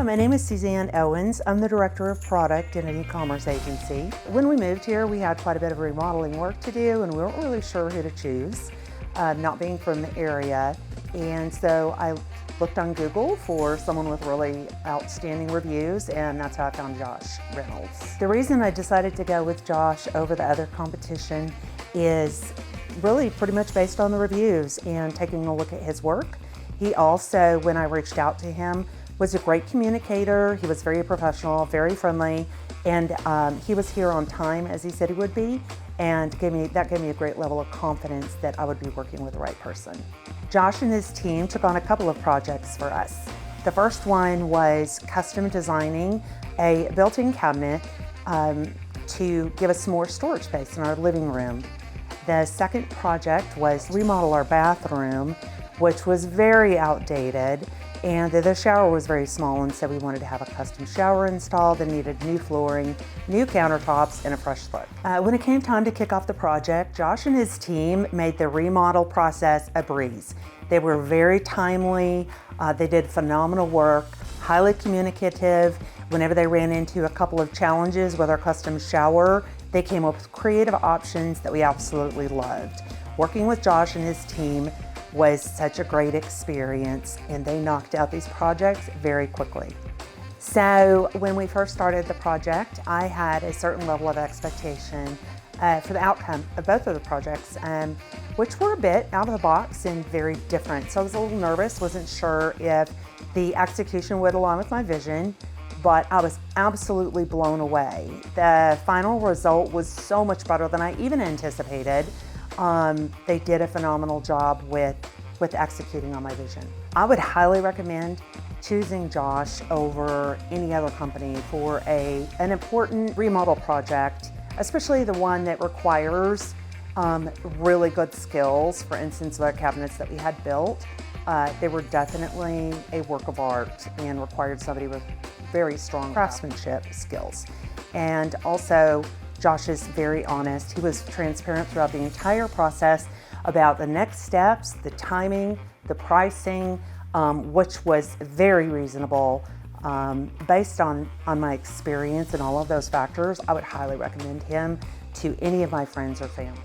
My name is Suzanne Owens. I'm the Director of Product in an e-commerce agency. When we moved here, we had quite a bit of remodeling work to do and we weren't really sure who to choose, not being from the area. And so I looked on Google for someone with really outstanding reviews, and that's how I found Josh Reynolds. The reason I decided to go with Josh over the other competition is really pretty much based on the reviews and taking a look at his work. He also, when I reached out to him, was a great communicator. He was very professional, very friendly, and he was here on time as he said he would be, and that gave me a great level of confidence that I would be working with the right person. Josh and his team took on a couple of projects for us. The first one was custom designing a built-in cabinet to give us more storage space in our living room. The second project was remodel our bathroom, which was very outdated, and the shower was very small, and so we wanted to have a custom shower installed and needed new flooring, new countertops, and a fresh look. When it came time to kick off the project, Josh and his team made the remodel process a breeze. They were very timely, they did phenomenal work, highly communicative. Whenever they ran into a couple of challenges with our custom shower, they came up with creative options that we absolutely loved. Working with Josh and his team was such a great experience, and they knocked out these projects very quickly. So when we first started the project, I had a certain level of expectation for the outcome of both of the projects, which were a bit out of the box and very different. So I was a little nervous, wasn't sure if the execution would align with my vision, but I was absolutely blown away. The final result was so much better than I even anticipated. They did a phenomenal job with executing on my vision. I would highly recommend choosing Josh over any other company for an important remodel project, especially the one that requires really good skills. For instance, the cabinets that we had built, they were definitely a work of art and required somebody with very strong craftsmanship skills. And also, Josh is very honest. He was transparent throughout the entire process about the next steps, the timing, the pricing, which was very reasonable. Based on my experience and all of those factors, I would highly recommend him to any of my friends or family.